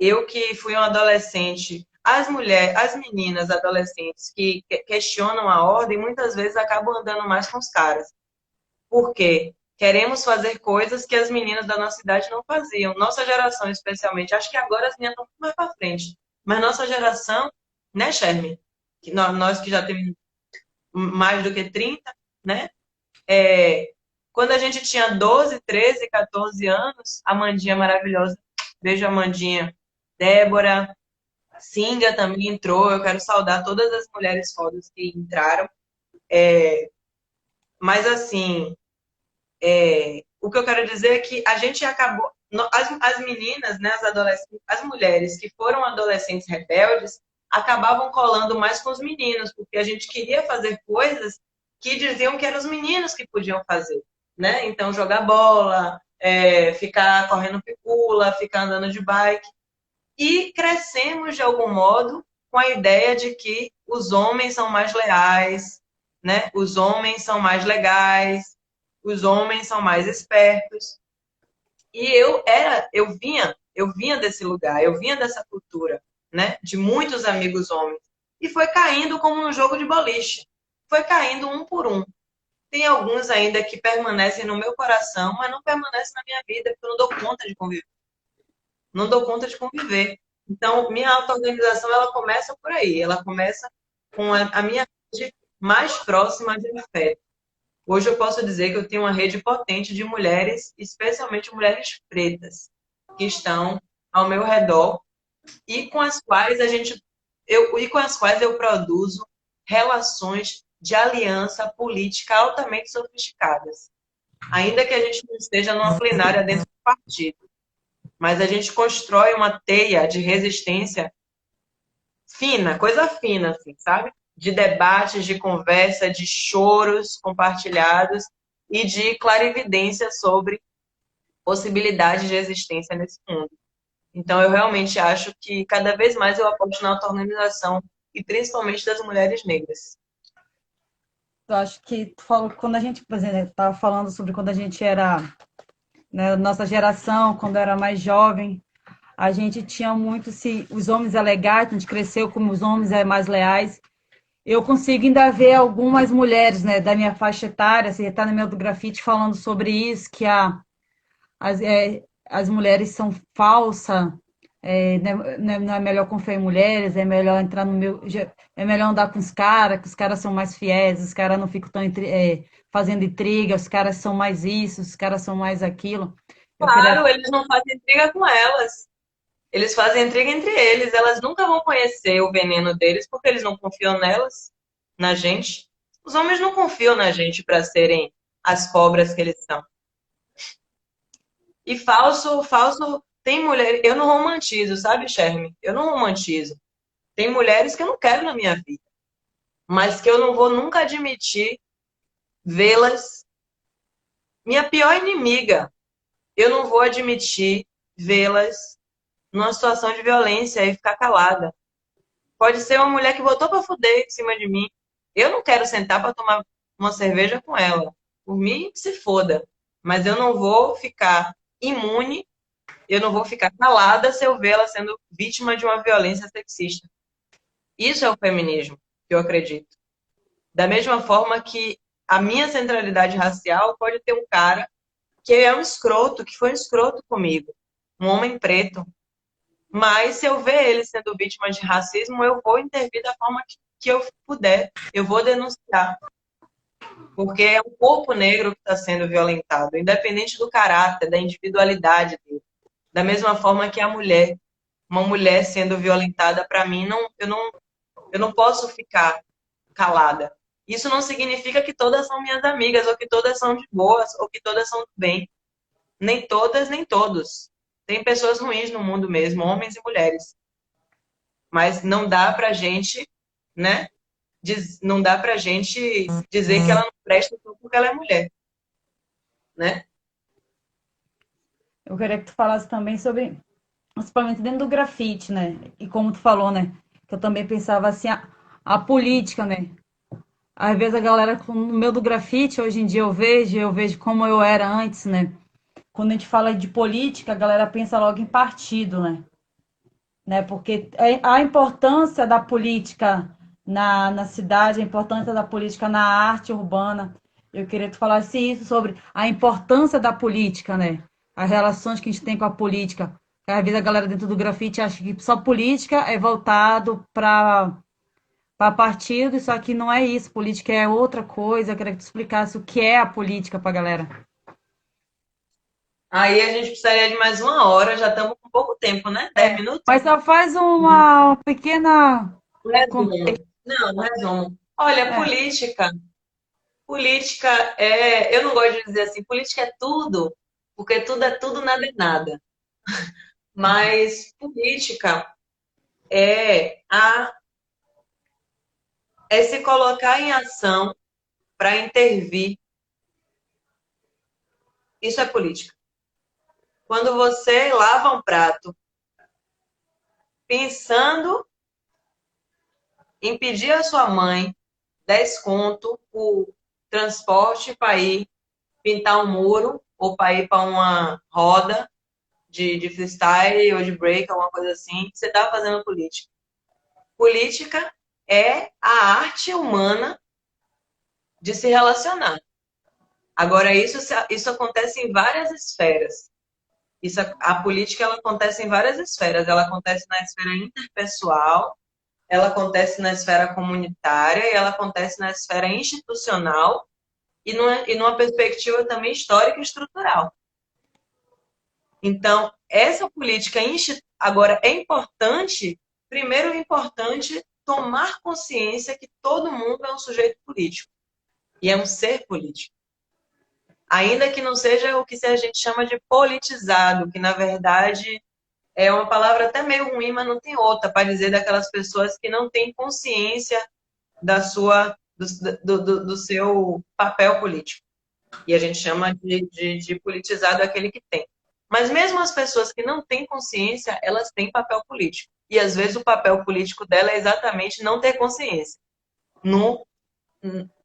Eu que fui uma adolescente, as meninas adolescentes que questionam a ordem, muitas vezes acabam andando mais com os caras. Por quê? Queremos fazer coisas que as meninas da nossa idade não faziam. Nossa geração, especialmente. Acho que agora as meninas estão muito mais para frente. Mas nossa geração, né, Shermy? Nós que já temos mais do que 30, né? Quando a gente tinha 12, 13, 14 anos, a Amandinha maravilhosa. Beijo, Amandinha. Débora, Singa também entrou. Eu quero saudar todas as mulheres fodas que entraram. Mas, assim, o que eu quero dizer é que a gente acabou... As meninas, né, as adolescentes, as mulheres que foram adolescentes rebeldes, acabavam colando mais com os meninos, porque a gente queria fazer coisas que diziam que eram os meninos que podiam fazer, né? Então, jogar bola, ficar correndo picula, ficar andando de bike. E crescemos, de algum modo, com a ideia de que os homens são mais leais, né? Os homens são mais legais, os homens são mais espertos. E eu vinha desse lugar, eu vinha dessa cultura, né? De muitos amigos homens. E foi caindo como num jogo de boliche. Foi caindo um por um. Tem alguns ainda que permanecem no meu coração, mas não permanecem na minha vida, porque eu não dou conta de conviver. Não dou conta de conviver. Então, minha auto-organização, ela começa por aí. Ela começa com a minha rede mais próxima de afeto. Hoje eu posso dizer que eu tenho uma rede potente de mulheres, especialmente mulheres pretas, que estão ao meu redor e com as quais eu produzo relações de aliança política altamente sofisticadas. Ainda que a gente não esteja numa plenária dentro do partido, mas a gente constrói uma teia de resistência fina, coisa fina, assim, sabe? De debates, de conversa, de choros compartilhados e de clarividência sobre possibilidades de existência nesse mundo. Então, eu realmente acho que cada vez mais eu aposto na auto-organização e principalmente das mulheres negras. Eu acho que tu falou que quando a gente, por exemplo, estava falando sobre quando a gente era, né, nossa geração, quando era mais jovem, a gente tinha muito se os homens é legais, a gente cresceu como os homens é mais leais. Eu consigo ainda ver algumas mulheres, né, da minha faixa etária, assim, está no meu do grafite falando sobre isso, que as mulheres são falsas, não é melhor confiar em mulheres, é melhor entrar no meu. É melhor andar com os caras, que os caras são mais fiéis, os caras não ficam tão fazendo intriga, os caras são mais isso, os caras são mais aquilo. Eu queria. Claro, eles não fazem intriga com elas. Eles fazem intriga entre eles. Elas nunca vão conhecer o veneno deles porque eles não confiam nelas, na gente. Os homens não confiam na gente para serem as cobras que eles são. E falso, tem mulher. Eu não romantizo, sabe, Sherme? Eu não romantizo. Tem mulheres que eu não quero na minha vida, mas que eu não vou nunca admitir vê-las. Minha pior inimiga, eu não vou admitir vê-las numa situação de violência e ficar calada. Pode ser uma mulher que botou pra fuder em cima de mim. Eu não quero sentar pra tomar uma cerveja com ela. Por mim, que se foda. Mas eu não vou ficar imune, eu não vou ficar calada se eu ver ela sendo vítima de uma violência sexista. Isso é o feminismo, que eu acredito. Da mesma forma que a minha centralidade racial pode ter um cara que é um escroto, que foi um escroto comigo. Um homem preto. Mas se eu ver ele sendo vítima de racismo, eu vou intervir da forma que eu puder. Eu vou denunciar. Porque é um corpo negro que está sendo violentado, independente do caráter, da individualidade dele. Da mesma forma que a mulher. Uma mulher sendo violentada, para mim, eu não posso ficar calada. Isso não significa que todas são minhas amigas, ou que todas são de boas, ou que todas são do bem. Nem todas, nem todos. Tem pessoas ruins no mundo mesmo, homens e mulheres. Mas não dá pra gente, né? Não dá pra gente dizer que ela não presta só porque ela é mulher, né? Eu queria que tu falasse também sobre, principalmente dentro do grafite, né? E como tu falou, né? Que eu também pensava assim, a política, né? Às vezes a galera, no meio do grafite, hoje em dia eu vejo como eu era antes, né? Quando a gente fala de política, a galera pensa logo em partido, né? Porque a importância da política na cidade, a importância da política na arte urbana. Eu queria que tu falasse isso sobre a importância da política, né? As relações que a gente tem com a política. Às vezes a galera dentro do grafite acha que só política é voltado para partido, só que não é isso. Política é outra coisa. Eu queria que tu explicasse o que é a política para a galera. Aí a gente precisaria de mais uma hora, já estamos com pouco tempo, né? 10 minutos? Mas só faz uma pequena. Um resumo. Não, um resumo. Olha, É, política é. Eu não gosto de dizer assim, política é tudo, porque tudo é tudo, nada é nada. Mas política é é se colocar em ação para intervir. Isso é política. Quando você lava um prato pensando em pedir à sua mãe 10 conto por transporte para ir pintar um muro ou para ir para uma roda de freestyle ou de break, alguma coisa assim, você está fazendo política. Política é a arte humana de se relacionar. Agora, isso acontece em várias esferas. A política ela acontece em várias esferas. Ela acontece na esfera interpessoal, ela acontece na esfera comunitária e ela acontece na esfera institucional e numa perspectiva também histórica e estrutural. Então, essa política agora é importante, primeiro é importante tomar consciência que todo mundo é um sujeito político e é um ser político. Ainda que não seja o que a gente chama de politizado, que na verdade é uma palavra até meio ruim, mas não tem outra para dizer daquelas pessoas que não têm consciência do seu papel político. E a gente chama de politizado aquele que tem. Mas mesmo as pessoas que não têm consciência, elas têm papel político. E às vezes o papel político dela é exatamente não ter consciência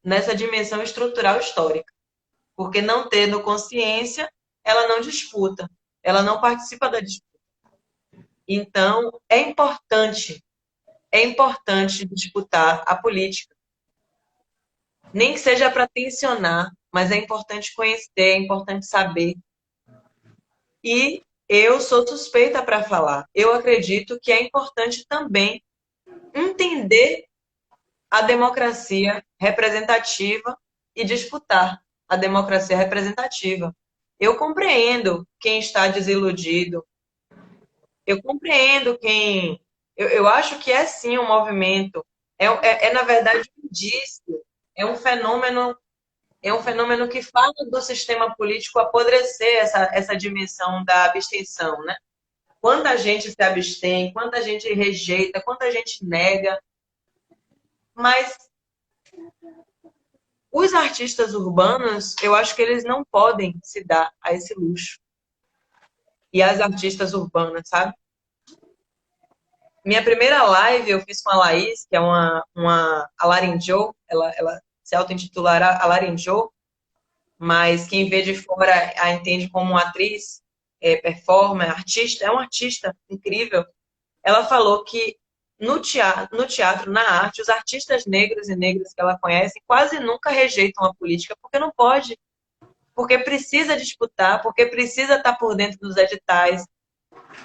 nessa dimensão estrutural histórica. Porque não tendo consciência, ela não disputa, ela não participa da disputa. Então, é importante disputar a política. Nem que seja para tensionar, mas é importante conhecer, é importante saber. E eu sou suspeita para falar. Eu acredito que é importante também entender a democracia representativa e disputar a democracia representativa. Eu compreendo quem está desiludido, eu compreendo quem. Eu acho que é sim um movimento, na verdade um indício, é um fenômeno. É um fenômeno que fala do sistema político apodrecer essa dimensão da abstenção, né? Quanta gente se abstém, quanta gente rejeita, quanta gente nega. Mas os artistas urbanos, eu acho que eles não podem se dar a esse luxo. E as artistas urbanas, sabe? Minha primeira live eu fiz com a Laís, que é a Larinjô, ela se auto-intitula a Larinjô, mas quem vê de fora a entende como uma atriz, performer, artista, é uma artista incrível. Ela falou que no teatro, na arte, os artistas negros e negras que ela conhece quase nunca rejeitam a política, porque não pode, porque precisa disputar, porque precisa estar por dentro dos editais.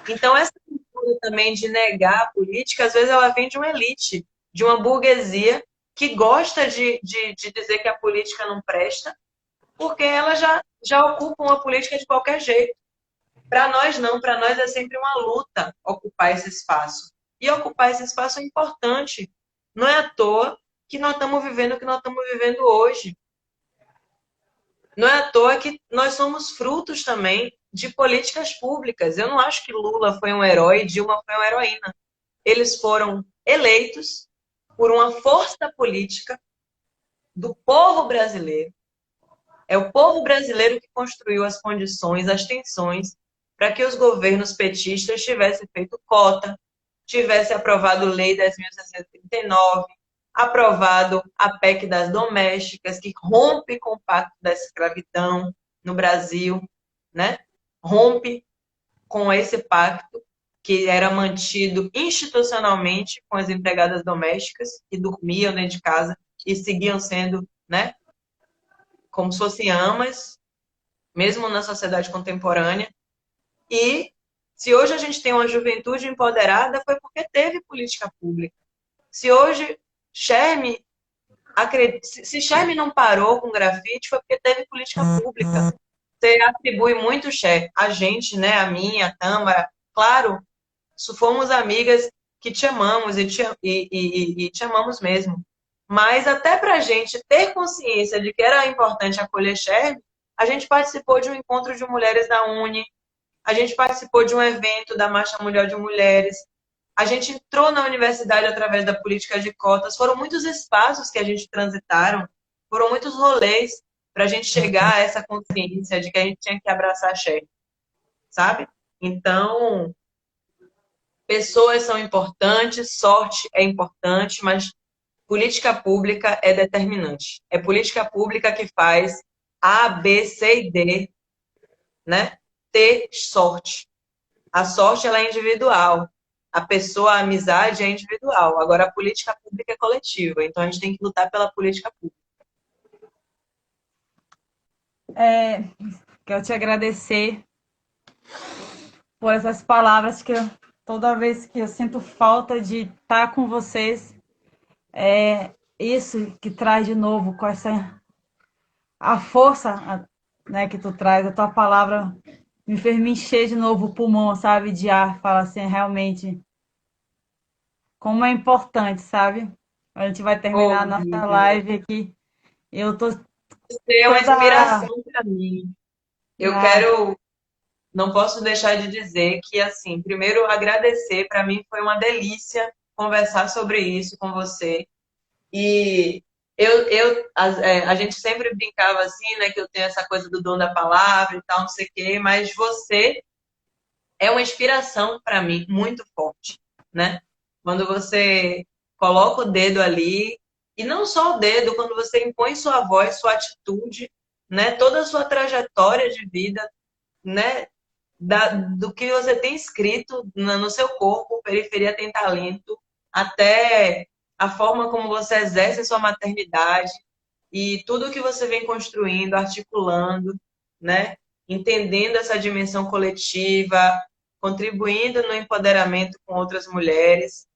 Então, essa cultura também de negar a política, às vezes ela vem de uma elite, de uma burguesia que gosta de dizer que a política não presta, porque ela já ocupa uma política de qualquer jeito. Para nós não, para nós é sempre uma luta ocupar esse espaço. E ocupar esse espaço é importante. Não é à toa que nós estamos vivendo o que nós estamos vivendo hoje. Não é à toa que nós somos frutos também de políticas públicas. Eu não acho que Lula foi um herói e Dilma foi uma heroína. Eles foram eleitos por uma força política do povo brasileiro. É o povo brasileiro que construiu as condições, as tensões, para que os governos petistas tivessem feito cota, tivessem aprovado Lei 10.639, aprovado a PEC das domésticas, que rompe com o pacto da escravidão no Brasil, né? Rompe com esse pacto que era mantido institucionalmente com as empregadas domésticas, que dormiam dentro de casa e seguiam sendo, né, como se fossem amas, mesmo na sociedade contemporânea. E se hoje a gente tem uma juventude empoderada, foi porque teve política pública. Se hoje se Sherme não parou com grafite, foi porque teve política pública. Você atribui muito, Cher, a gente, né, a mim, a Tâmara. Claro, fomos amigas que te amamos e te amamos mesmo. Mas até para a gente ter consciência de que era importante acolher Sherme, a gente participou de um encontro de mulheres da Uni, a gente participou de um evento da Marcha Mundial de Mulheres, a gente entrou na universidade através da política de cotas. Foram muitos espaços que a gente transitaram, foram muitos rolês para a gente chegar a essa consciência de que a gente tinha que abraçar a Sherme, sabe? Então, pessoas são importantes, sorte é importante, mas política pública é determinante. É política pública que faz A, B, C e D, né, ter sorte. A sorte ela é individual. A pessoa, a amizade é individual. Agora, a política pública é coletiva. Então, a gente tem que lutar pela política pública. Quero te agradecer por essas palavras que toda vez que eu sinto falta de estar com vocês, é isso que traz de novo com a força, né, que tu traz, a tua palavra me fez me encher de novo o pulmão, sabe, de ar, fala assim, realmente, como é importante, sabe? A gente vai terminar a nossa live aqui. Eu tô Você é uma inspiração para mim. Eu Ah. quero, não posso deixar de dizer que, assim, primeiro agradecer, para mim foi uma delícia conversar sobre isso com você. E a gente sempre brincava assim, né, que eu tenho essa coisa do dom da palavra e tal, não sei o quê, mas você é uma inspiração para mim muito forte, né? Quando você coloca o dedo ali, e não só o dedo, quando você impõe sua voz, sua atitude, né, toda a sua trajetória de vida, né, do que você tem escrito no seu corpo, Periferia Tem Talento, até a forma como você exerce a sua maternidade e tudo que você vem construindo, articulando, né? Entendendo essa dimensão coletiva, contribuindo no empoderamento com outras mulheres.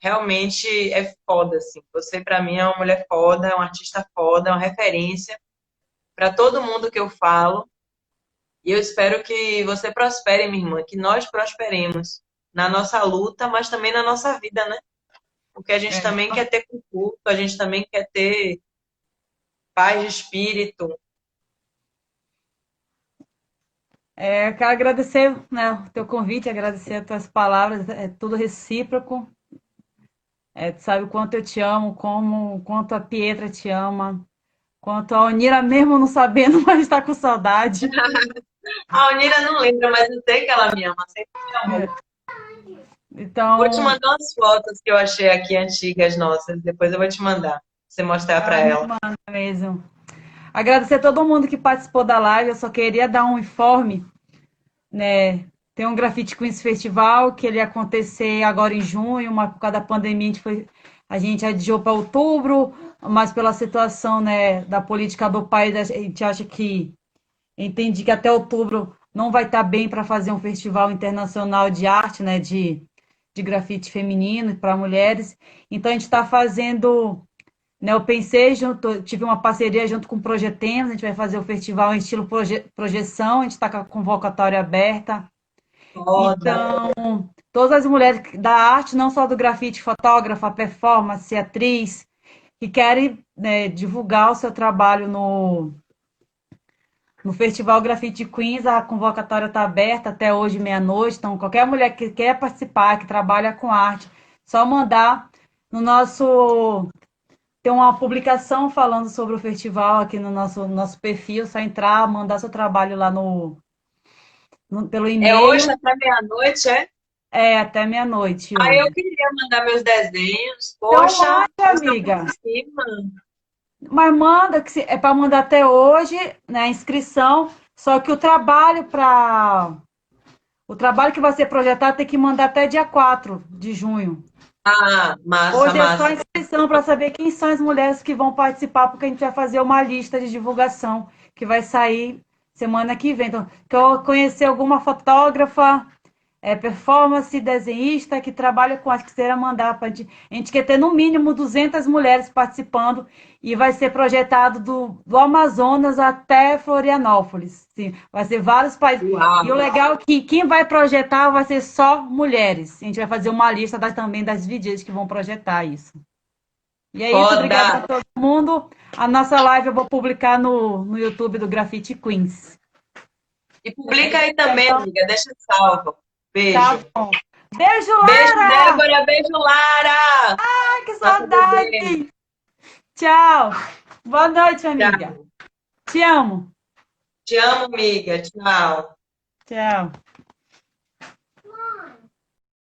Realmente é foda, assim. Você, para mim, é uma mulher foda, é uma artista foda, é uma referência para todo mundo que eu falo. E eu espero que você prospere, minha irmã, que nós prosperemos na nossa luta, mas também na nossa vida, né? Porque a gente também quer ter conforto, a gente também quer ter paz de espírito. Eu quero agradecer, né, o teu convite, agradecer as tuas palavras, é tudo recíproco. Tu sabe o quanto eu te amo, quanto a Pietra te ama, quanto a Onira, mesmo não sabendo, mas está com saudade. A Onira não lembra, mas eu sei que ela me ama, sempre me amou. Vou te Então, mandar umas fotos que eu achei aqui antigas nossas, depois eu vou te mandar, pra você mostrar para me ela. manda mesmo. Agradecer a todo mundo que participou da live. Eu só queria dar um informe, né? Tem um Grafite Queens Festival que ele ia acontecer agora em junho, mas por causa da pandemia a gente adiou para outubro, mas pela situação, né, da política do país, a gente acha que entendi que até outubro não vai estar bem para fazer um festival internacional de arte, né, de grafite feminino para mulheres. Então a gente está fazendo, né, eu pensei junto, tive uma parceria junto com o Projetemos, a gente vai fazer o festival em estilo projeção, a gente está com a convocatória aberta. Foda. Então, todas as mulheres da arte, não só do grafite, fotógrafa, performance, atriz, que querem, né, divulgar o seu trabalho no Festival Grafite Queens, a convocatória está aberta até hoje, meia-noite. Então, qualquer mulher que quer participar, que trabalha com arte, só mandar no nosso. Tem uma publicação falando sobre o festival aqui no nosso perfil, só entrar, mandar seu trabalho lá pelo É hoje e-mail. até meia-noite, é? Até meia-noite Aí hoje. eu queria mandar meus desenhos. Então, Poxa, mande, passa por amiga. cima. Mas manda, é para mandar até hoje, né, a inscrição. Só que o trabalho que vai ser projetado tem que mandar até dia 4 de junho. Ah, massa, Hoje é só massa. inscrição para saber quem são as mulheres que vão participar, porque a gente vai fazer uma lista de divulgação que vai sair semana que vem. Então, quer conhecer alguma fotógrafa, performance, desenhista que trabalha com arte, que será mandar para a gente quer ter no mínimo 200 mulheres participando e vai ser projetado do Amazonas até Florianópolis. Sim, vai ser vários países. Uau. E o legal é que quem vai projetar vai ser só mulheres. A gente vai fazer uma lista também das VJs que vão projetar isso. E é isso, obrigada a Foda. todo mundo. A nossa live eu vou publicar no YouTube do Grafite Queens. E publica aí também, amiga. Deixa salvo. Tá Beijo. bom. Beijo, Beijo, Lara! Débora. Beijo, Lara. Ai, que Nossa bebê. saudade! Tchau! Boa noite, amiga. Tchau. Te amo. Te amo, amiga. Tchau. Tchau.